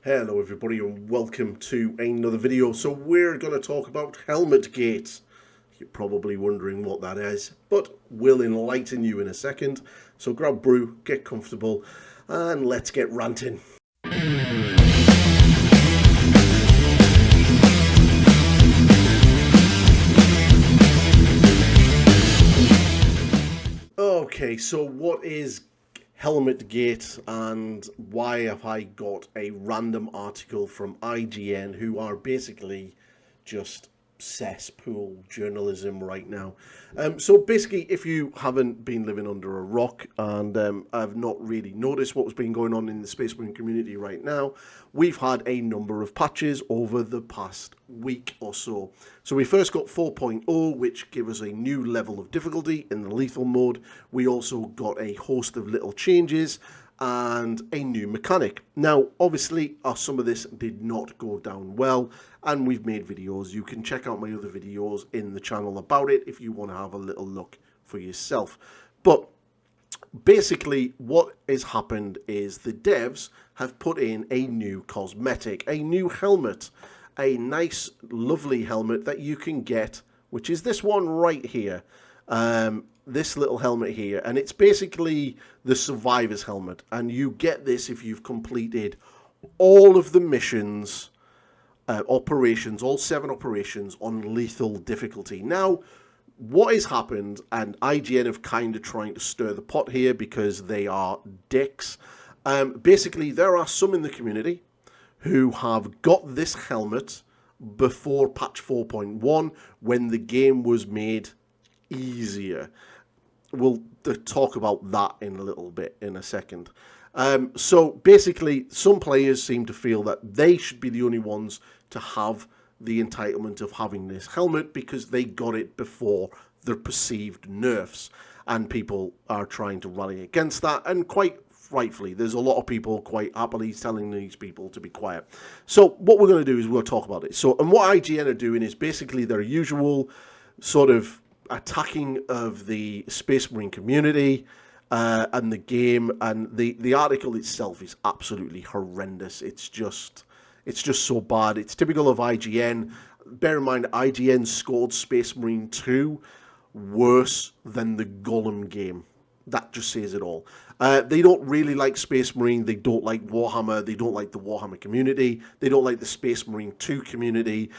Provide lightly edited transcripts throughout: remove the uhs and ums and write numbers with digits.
Hello everybody and welcome to another video. So we're going to talk about Helmet Gate. You're probably wondering what that is, but we'll enlighten you in a second. So grab brew, get comfortable, and let's get ranting. Okay, so what is Helmet Gate and why have I got a random article from IGN, who are basically just cesspool journalism right now? So basically, if you haven't been living under a rock and have not really noticed what's been going on in the Space Marine community right now, we've had a number of patches over the past week or so. So we first got 4.0, which gave us a new level of difficulty in the lethal mode. We also got a host of little changes and a new mechanic. Now, obviously, some of this did not go down well, and we've made videos. You can check out my other videos in the channel about it if you want to have a little look for yourself. But basically, what has happened is the devs have put in a new cosmetic, a new helmet, a nice, lovely helmet that you can get, which is this one right here. This little helmet here, and it's basically the survivor's helmet, and you get this if you've completed all of the missions, operations, all 7 operations on lethal difficulty. Now, what has happened, and IGN have kind of trying to stir the pot here because they are dicks. Basically, there are some in the community who have got this helmet before patch 4.1 when the game was made easier. We'll talk about that in a little bit in a second. So basically, some players seem to feel that they should be the only ones to have the entitlement of having this helmet because they got it before the perceived nerfs. And people are trying to rally against that, and quite rightfully, there's a lot of people quite happily telling these people to be quiet. So what we're going to do is we'll talk about it. So, and what IGN are doing is basically their usual sort of attacking of the Space Marine community and the game, and the article itself is absolutely horrendous. It's just so bad. It's typical of IGN. Bear in mind, IGN scored Space Marine 2 worse than the Golem game. That just says it all. They don't really like Space Marine. They don't like Warhammer. They don't like the Warhammer community. They don't like the Space Marine 2 community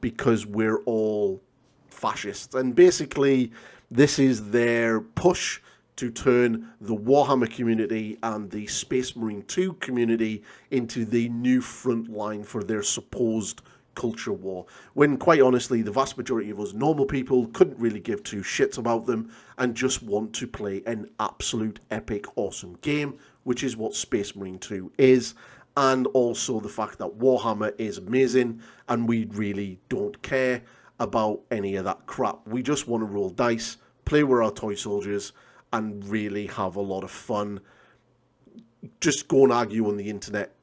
because we're all fascists. And basically, this is their push to turn the Warhammer community and the Space Marine 2 community into the new front line for their supposed culture war, when quite honestly the vast majority of us normal people couldn't really give two shits about them and just want to play an absolute epic awesome game, which is what Space Marine 2 is, and also the fact that Warhammer is amazing and we really don't care about any of that crap. We just want to roll dice, play with our toy soldiers, and really have a lot of fun. Just go and argue on the internet.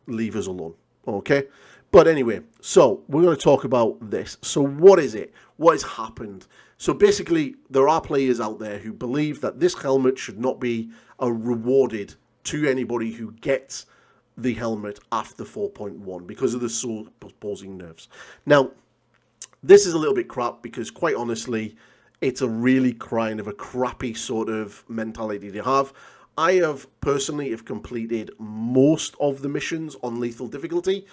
Leave us alone, okay? But anyway, so we're going to talk about this. So what is it? What has happened? So basically, there are players out there who believe that this helmet should not be rewarded to anybody who gets the helmet after 4.1 because of the opposing nerfs. Now, this is a little bit crap because, quite honestly, it's a really kind of a crappy sort of mentality to have. I have personally completed most of the missions on lethal difficulty.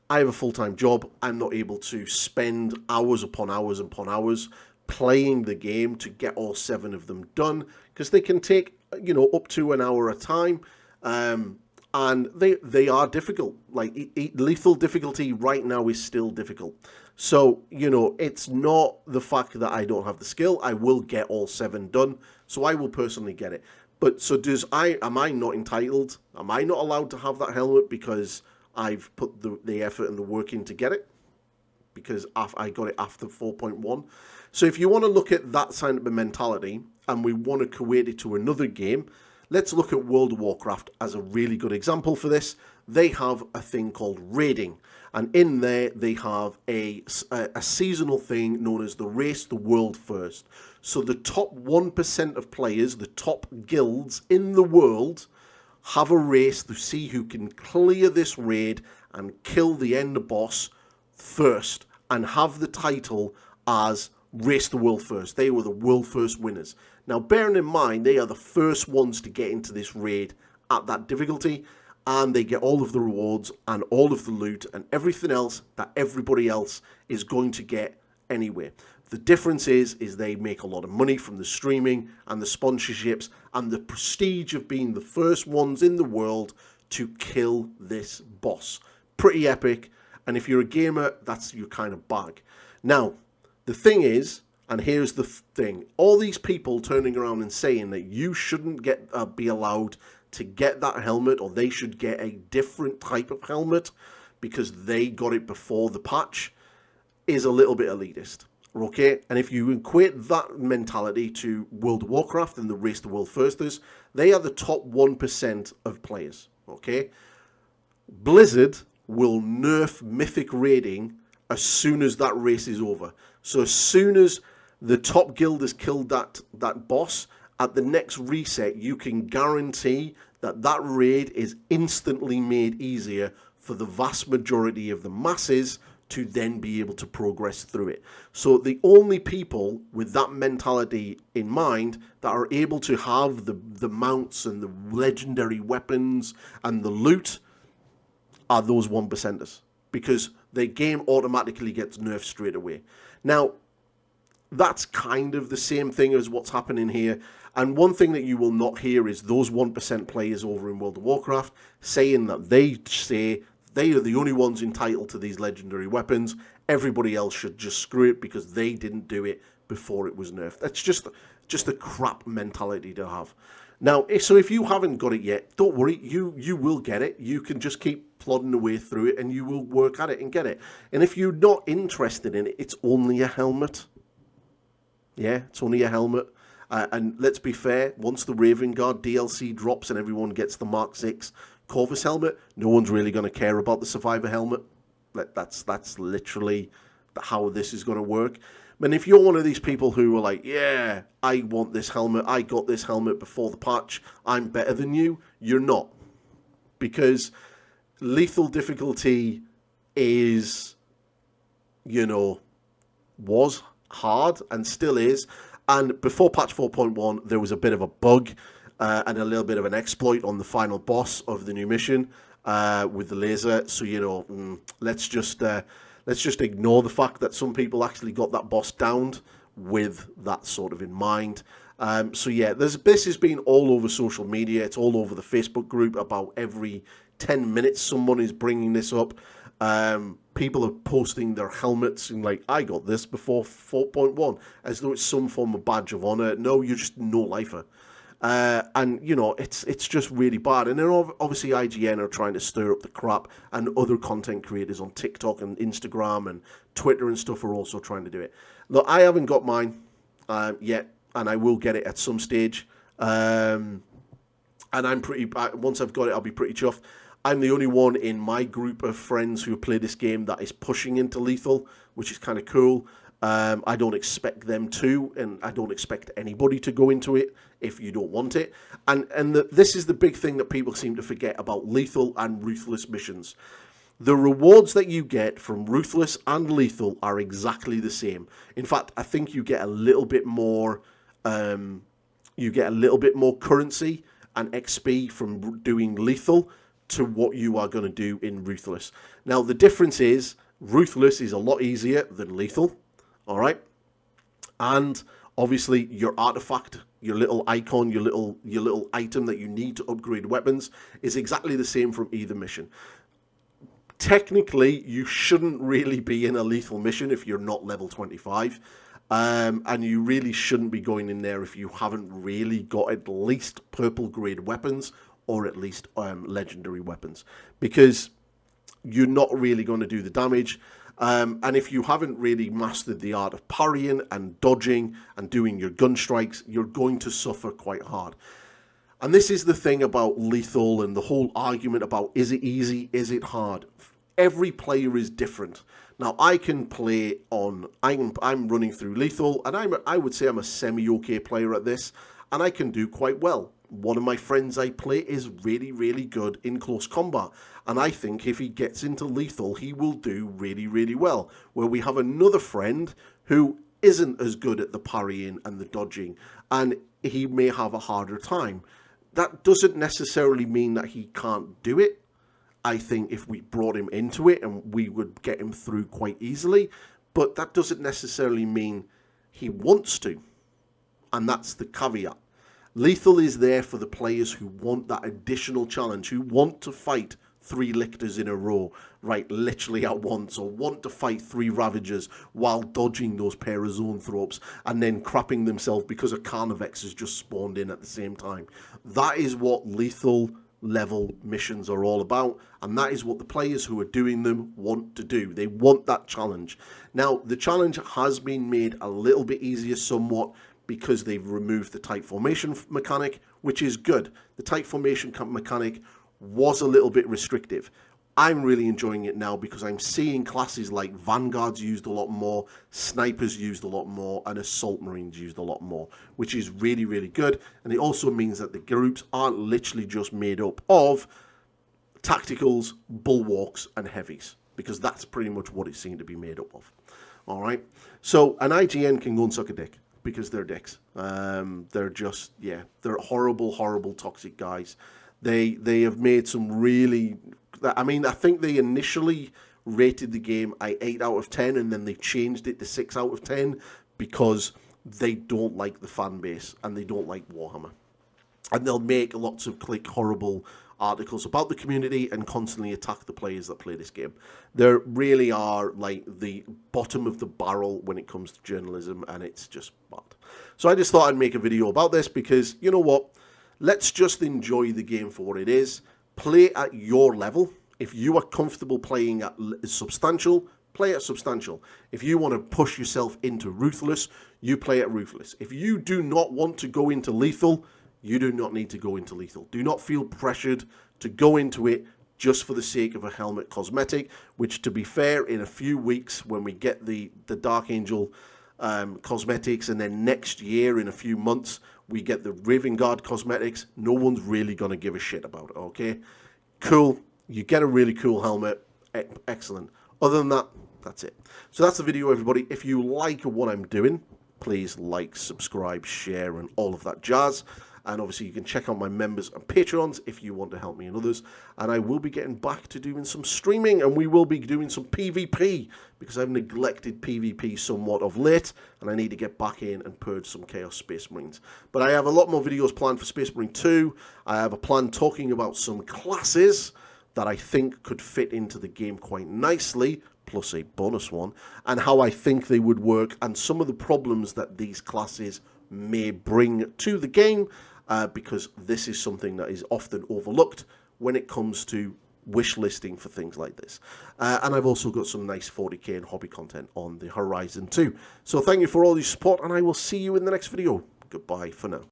I have a full-time job. I'm not able to spend hours upon hours upon hours playing the game to get all 7 of them done because they can take, up to an hour at a time. And they are difficult. Like, lethal difficulty right now is still difficult. So, it's not the fact that I don't have the skill. I will get all 7 done. So I will personally get it. But so am I not entitled? Am I not allowed to have that helmet because I've put the effort and the work in to get it? Because I got it after 4.1. So if you want to look at that kind of a mentality and we want to equate it to another game, let's look at World of Warcraft as a really good example for this. They have a thing called raiding. And in there, they have a seasonal thing known as the Race the World First. So the top 1% of players, the top guilds in the world, have a race to see who can clear this raid and kill the end boss first and have the title as Race the World First. They were the world first winners. Now, bearing in mind, they are the first ones to get into this raid at that difficulty, and they get all of the rewards and all of the loot and everything else that everybody else is going to get anyway. The difference is they make a lot of money from the streaming and the sponsorships and the prestige of being the first ones in the world to kill this boss. Pretty epic, and if you're a gamer, that's your kind of bag. Now, the thing is, and here's the thing, all these people turning around and saying that you shouldn't be allowed to get that helmet, or they should get a different type of helmet because they got it before the patch, is a little bit elitist. Okay, and if you equate that mentality to World of Warcraft and the Race the World Firsters, they are the top 1% of players. Okay, Blizzard will nerf mythic raiding as soon as that race is over. So as soon as the top guild has killed that boss, at the next reset, you can guarantee that raid is instantly made easier for the vast majority of the masses to then be able to progress through it. So the only people with that mentality in mind that are able to have the mounts and the legendary weapons and the loot are those 1%ers, because the game automatically gets nerfed straight away. Now, that's kind of the same thing as what's happening here. And one thing that you will not hear is those 1% players over in World of Warcraft saying that they are the only ones entitled to these legendary weapons. Everybody else should just screw it because they didn't do it before it was nerfed. That's just a crap mentality to have. Now, so if you haven't got it yet, don't worry, you will get it. You can just keep plodding away through it and you will work at it and get it. And if you're not interested in it, it's only a helmet. Yeah, it's only a helmet. And let's be fair, once the Raven Guard DLC drops and everyone gets the Mark 6 Corvus helmet, no one's really going to care about the Survivor helmet. That's literally how this is going to work. And if you're one of these people who are like, yeah, I want this helmet, I got this helmet before the patch, I'm better than you, you're not. Because lethal difficulty is, was hard and still is. And before patch 4.1, there was a bit of a bug and a little bit of an exploit on the final boss of the new mission with the laser. So, let's just ignore the fact that some people actually got that boss downed with that sort of in mind. So yeah, this has been all over social media. It's all over the Facebook group. About every 10 minutes, someone is bringing this up. People are posting their helmets and like, I got this before 4.1, as though it's some form of badge of honor. No, you're just no-lifer. And, it's just really bad. And then obviously IGN are trying to stir up the crap, and other content creators on TikTok and Instagram and Twitter and stuff are also trying to do it. Look, I haven't got mine yet, and I will get it at some stage. And once I've got it, I'll be pretty chuffed. I'm the only one in my group of friends who play this game that is pushing into lethal, which is kind of cool. I don't expect them to, and I don't expect anybody to go into it if you don't want it. And this is the big thing that people seem to forget about lethal and ruthless missions. The rewards that you get from ruthless and lethal are exactly the same. In fact, I think you get a little bit more. You get a little bit more currency and XP from doing lethal to what you are going to do in ruthless. Now, the difference is ruthless is a lot easier than lethal. All right, and obviously your artifact, your little icon, your little item that you need to upgrade weapons is exactly the same from either mission. Technically, you shouldn't really be in a lethal mission if you're not level 25, and you really shouldn't be going in there if you haven't really got at least purple grade weapons or at least legendary weapons, because you're not really going to do the damage. And if you haven't really mastered the art of parrying and dodging and doing your gun strikes, you're going to suffer quite hard. And this is the thing about lethal and the whole argument about, is it easy, is it hard? Every player is different. Now, I can play on, I'm running through lethal, and I would say I'm a semi-okay player at this, and I can do quite well. one of my friends I play is really, really good in close combat. And I think if he gets into lethal, he will do really, really well. Where we have another friend who isn't as good at the parrying and the dodging, and he may have a harder time. That doesn't necessarily mean that he can't do it. I think if we brought him into it, and we would get him through quite easily, but that doesn't necessarily mean he wants to. And that's the caveat. Lethal is there for the players who want that additional challenge, who want to fight 3 lictors in a row, right, literally at once, or want to fight 3 ravagers while dodging those pair of zoanthropes and then crapping themselves because a Carnivex has just spawned in at the same time. That is what lethal level missions are all about, and that is what the players who are doing them want to do. They want that challenge. Now, the challenge has been made a little bit easier somewhat because they've removed the type formation mechanic, which is good. The type formation mechanic was a little bit restrictive. I'm really enjoying it now because I'm seeing classes like Vanguards used a lot more, Snipers used a lot more, and Assault Marines used a lot more, which is really, really good. And it also means that the groups aren't literally just made up of tacticals, bulwarks, and heavies, because that's pretty much what it seemed to be made up of. All right. So an IGN can go and suck a dick, because they're dicks. They're just, yeah, they're horrible, horrible, toxic guys. They have made some really, I mean, I think they initially rated the game 8 out of 10, and then they changed it to 6 out of 10 because they don't like the fan base and they don't like Warhammer. And they'll make lots of horrible articles about the community and constantly attack the players that play this game. They really are like the bottom of the barrel when it comes to journalism, and it's just bad. So I just thought I'd make a video about this because, you know what? Let's just enjoy the game for what it is. Play at your level. If you are comfortable playing at substantial, play at substantial. If you want to push yourself into ruthless, you play at ruthless. If you do not want to go into lethal, you do not need to go into lethal. Do not feel pressured to go into it just for the sake of a helmet cosmetic, which, to be fair, in a few weeks when we get the Dark Angel cosmetics, and then next year in a few months we get the Raven Guard cosmetics, no one's really going to give a shit about it, okay? Cool. You get a really cool helmet. Excellent. Other than that, that's it. So that's the video, everybody. If you like what I'm doing, please like, subscribe, share, and all of that jazz. And obviously you can check out my members and Patreons if you want to help me and others. And I will be getting back to doing some streaming, and we will be doing some PvP because I've neglected PvP somewhat of late, and I need to get back in and purge some Chaos Space Marines. But I have a lot more videos planned for Space Marine 2. I have a plan talking about some classes that I think could fit into the game quite nicely, plus a bonus one, and how I think they would work, and some of the problems that these classes may bring to the game, because this is something that is often overlooked when it comes to wish listing for things like this. And I've also got some nice 40k and hobby content on the horizon too. So thank you for all your support, and I will see you in the next video. Goodbye for now.